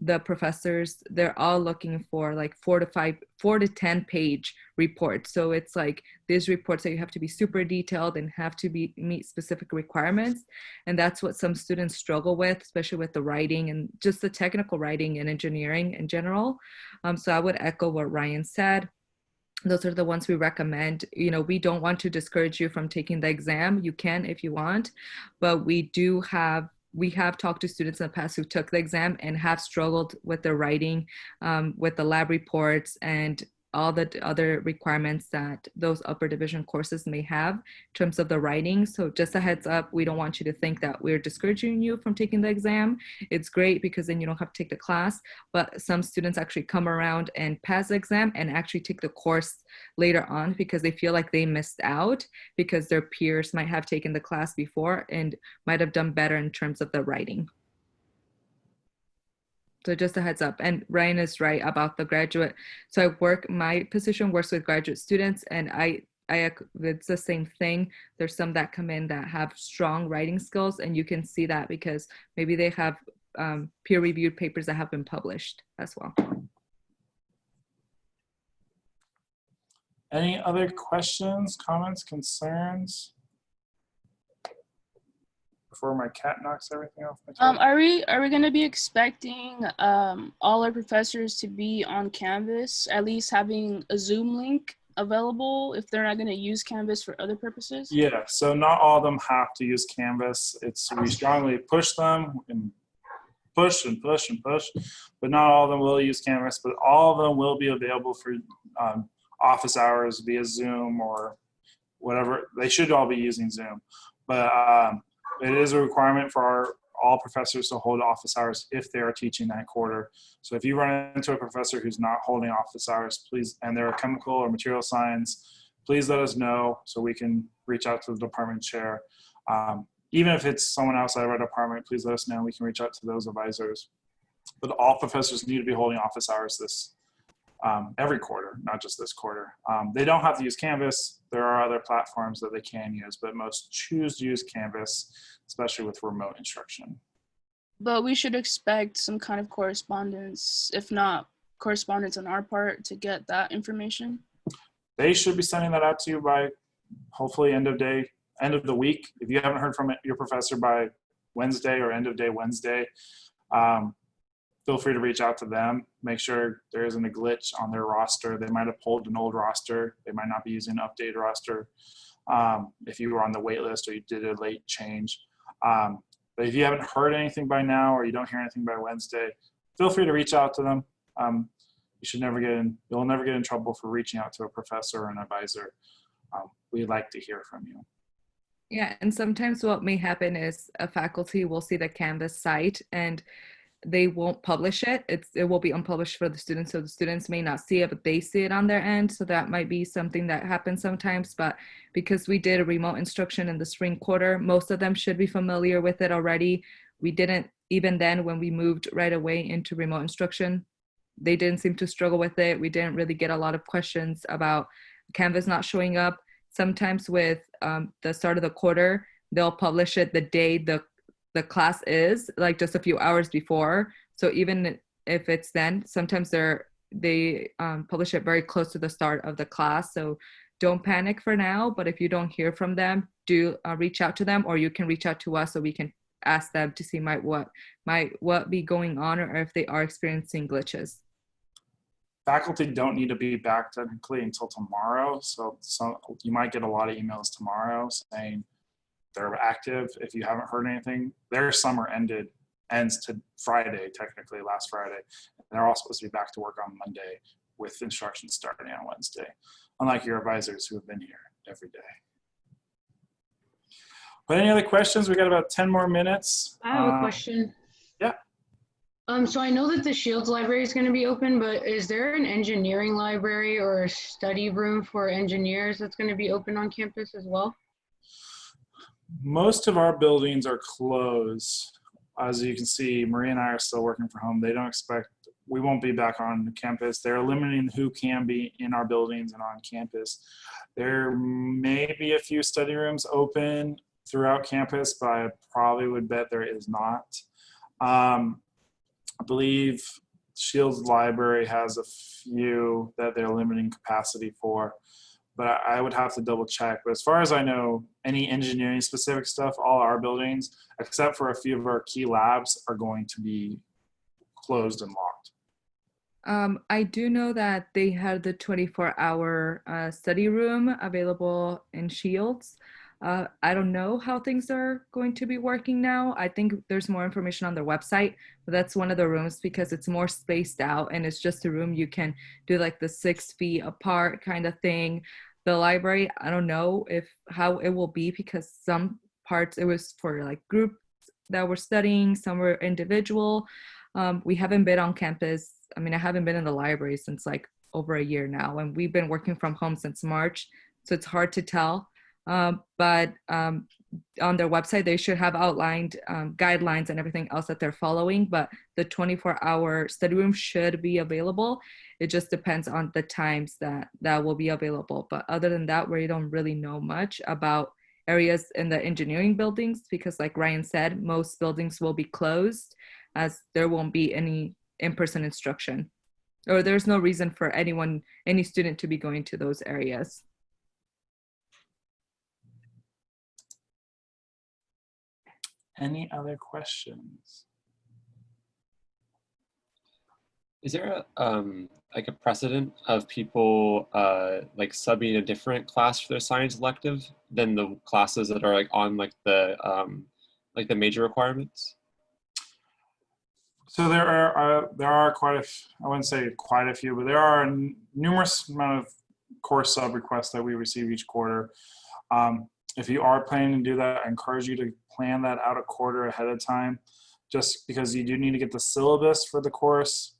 Speaker 2: the professors, they're all looking for like 4 to 10 page reports. So it's like these reports that you have to be super detailed and have to meet specific requirements. And that's what some students struggle with, especially with the writing and just the technical writing and engineering in general. So I would echo what Ryan said. Those are the ones we recommend. You know, we don't want to discourage you from taking the exam. You can if you want, but we have talked to students in the past who took the exam and have struggled with their writing, with the lab reports and all the other requirements that those upper division courses may have in terms of the writing. So just a heads up, we don't want you to think that we're discouraging you from taking the exam. It's great because then you don't have to take the class, but some students actually come around and pass the exam and actually take the course later on because they feel like they missed out because their peers might have taken the class before and might have done better in terms of the writing. So just a heads up. And Ryan is right about the graduate. So my position works with graduate students, and it's the same thing. There's some that come in that have strong writing skills, and you can see that because maybe they have peer-reviewed papers that have been published as well.
Speaker 1: Any other questions, comments, concerns? Before my cat knocks everything off my table?
Speaker 4: Are we gonna be expecting all our professors to be on Canvas, at least having a Zoom link available if they're not gonna use Canvas for other purposes?
Speaker 1: Yeah, so not all of them have to use Canvas. We strongly push them and push and push and push, but not all of them will use Canvas, but all of them will be available for office hours via Zoom or whatever. They should all be using Zoom. but it is a requirement for all professors to hold office hours if they are teaching that quarter. So if you run into a professor who's not holding office hours, please, and they're a chemical or material science, please let us know so we can reach out to the department chair. Even if it's someone outside of our department, please let us know. We can reach out to those advisors. But all professors need to be holding office hours this every quarter, not just this quarter. They don't have to use Canvas. There are other platforms that they can use, but most choose to use Canvas, especially with remote instruction.
Speaker 4: But we should expect some kind of correspondence, if not correspondence on our part, to get that information.
Speaker 1: They should be sending that out to you by hopefully end of the week. If you haven't heard from your professor by Wednesday or end of day Wednesday, feel free to reach out to them. Make sure there isn't a glitch on their roster. They might have pulled an old roster. They might not be using an updated roster. If you were on the wait list or you did a late change. But if you haven't heard anything by now or you don't hear anything by Wednesday, feel free to reach out to them. You'll never get in trouble for reaching out to a professor or an advisor. We'd like to hear from you.
Speaker 2: Yeah, and sometimes what may happen is a faculty will see the Canvas site and they won't publish it. It will be unpublished for the students, so the students may not see it, but they see it on their end. So that might be something that happens sometimes. But because we did a remote instruction in the spring quarter, most of them should be familiar with it already. We didn't, even then when we moved right away into remote instruction, they didn't seem to struggle with it. We didn't really get a lot of questions about Canvas not showing up. Sometimes with the start of the quarter, they'll publish it the day the class is, like just a few hours before. So even if it's then, sometimes they publish it very close to the start of the class. So don't panic for now, but if you don't hear from them, do reach out to them, or you can reach out to us so we can ask them to see what might be going on, or if they are experiencing glitches.
Speaker 1: Faculty don't need to be back technically until tomorrow. So you might get a lot of emails tomorrow saying they're active. If you haven't heard anything, their summer ends to Friday, technically last Friday. And they're all supposed to be back to work on Monday with instruction starting on Wednesday, unlike your advisors who have been here every day. But any other questions? We got about 10 more minutes.
Speaker 5: I have a question.
Speaker 1: Yeah.
Speaker 5: So I know that the Shields library is going to be open, but is there an engineering library or a study room for engineers that's going to be open on campus as well?
Speaker 1: Most of our buildings are closed. As you can see, Maria and I are still working from home. They don't expect, we won't be back on campus. They're limiting who can be in our buildings and on campus. There may be a few study rooms open throughout campus, but I probably would bet there is not. I believe Shields Library has a few that they're limiting capacity for, but I would have to double check. But as far as I know, any engineering specific stuff, all our buildings, except for a few of our key labs, are going to be closed and locked.
Speaker 2: I do know that they had the 24-hour study room available in Shields. I don't know how things are going to be working now. I think there's more information on their website, but that's one of the rooms because it's more spaced out and it's just a room you can do like the 6 feet apart kind of thing. The library, I don't know how it will be because some parts it was for like groups that were studying, some were individual. We haven't been on campus. I mean, I haven't been in the library since like over a year now, and we've been working from home since March, so it's hard to tell. But on their website, they should have outlined guidelines and everything else that they're following, but the 24-hour study room should be available. It just depends on the times that will be available. But other than that, we don't really know much about areas in the engineering buildings because like Ryan said, most buildings will be closed as there won't be any in-person instruction, or there's no reason for any student to be going to those areas.
Speaker 1: Any other questions?
Speaker 3: Is there like a precedent of people like subbing a different class for their science elective than the classes that are like on like the major requirements?
Speaker 1: So there are quite a few, I wouldn't say quite a few, but there are a numerous amount of course sub requests that we receive each quarter. If you are planning to do that, I encourage you to plan that out a quarter ahead of time, just because you do need to get the syllabus for the course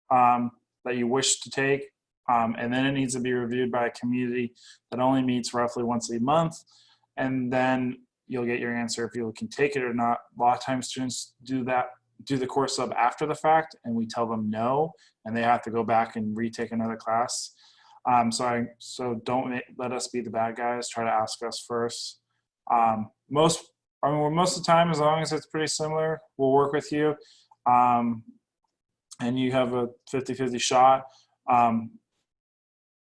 Speaker 1: that you wish to take. And then it needs to be reviewed by a committee that only meets roughly once a month. And then you'll get your answer if you can take it or not. A lot of times students do the course sub after the fact, and we tell them no, and they have to go back and retake another class. So don't let us be the bad guys. Try to ask us first. Most of the time, as long as it's pretty similar, we'll work with you. And you have a 50-50 shot.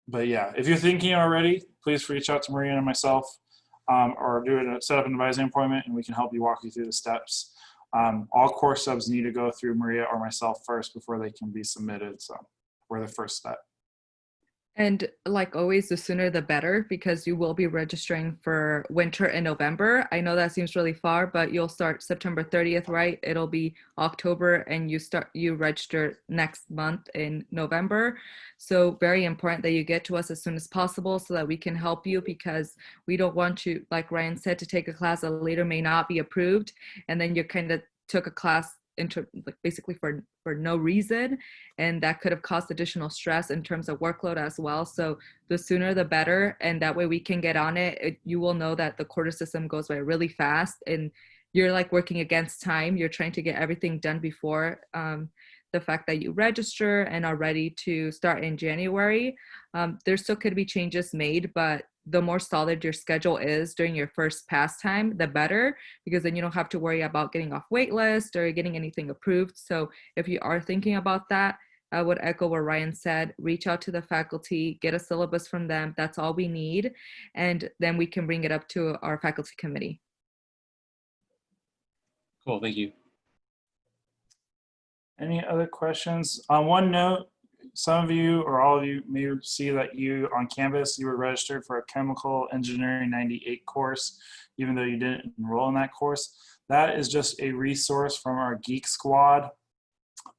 Speaker 1: But yeah, if you're thinking already, please reach out to Maria and myself, or set up an advising appointment, and we can help you walk you through the steps. All course subs need to go through Maria or myself first before they can be submitted. So we're the first step.
Speaker 2: And like always, the sooner the better, because you will be registering for winter in November. I know that seems really far, but you'll start September 30th, right? It'll be October, and you register next month in November. So very important that you get to us as soon as possible so that we can help you, because we don't want you, like Ryan said, to take a class that later may not be approved, and then you kind of took a class basically for no reason, and that could have caused additional stress in terms of workload as well. So the sooner the better, and that way we can get on it. You will know that the quarter system goes by really fast, and you're like working against time. You're trying to get everything done before the fact that you register and are ready to start in January. There still could be changes made, but the more solid your schedule is during your first pass time, the better, because then you don't have to worry about getting off wait list or getting anything approved. So if you are thinking about that, I would echo what Ryan said. Reach out to the faculty, get a syllabus from them. That's all we need. And then we can bring it up to our faculty committee.
Speaker 3: Cool, thank you.
Speaker 1: Any other questions? On one note, some of you or all of you may see that on Canvas, you were registered for a Chemical Engineering 98 course, even though you didn't enroll in that course. That is just a resource from our Geek Squad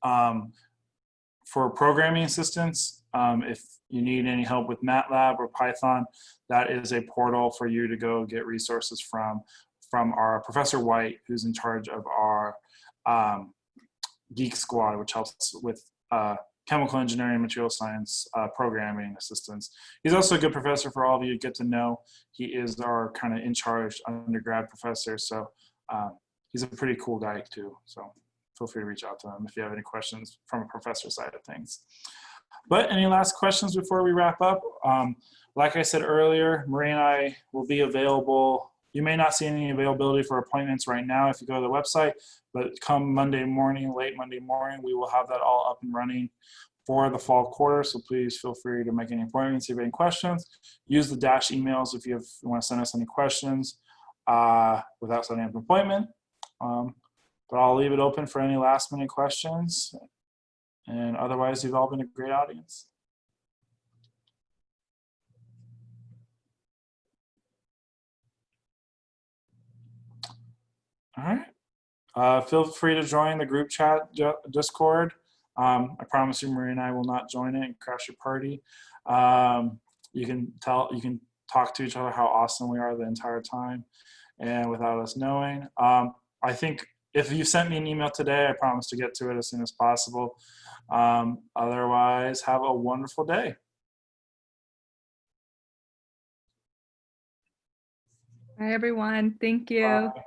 Speaker 1: for programming assistance. If you need any help with MATLAB or Python, that is a portal for you to go get resources from our Professor White, who's in charge of our Geek Squad, which helps with chemical engineering and material science programming assistance. He's also a good professor for all of you to get to know. He is our kind of in charge undergrad professor. So he's a pretty cool guy too. So feel free to reach out to him if you have any questions from a professor side of things. But any last questions before we wrap up? Like I said earlier, Maria and I will be available. You may not see any availability for appointments right now if you go to the website, but come Monday morning, late Monday morning, we will have that all up and running for the fall quarter. So please feel free to make any appointments if you have any questions. Use the dash emails if you want to send us any questions without setting up an appointment. But I'll leave it open for any last minute questions. And otherwise, you've all been a great audience. All right. Feel free to join the group chat Discord. I promise you, Maria and I will not join it and crash your party. You can talk to each other how awesome we are the entire time, and without us knowing. I think if you sent me an email today, I promise to get to it as soon as possible. Otherwise, have a wonderful day.
Speaker 2: Hi, everyone. Thank you.
Speaker 1: Bye.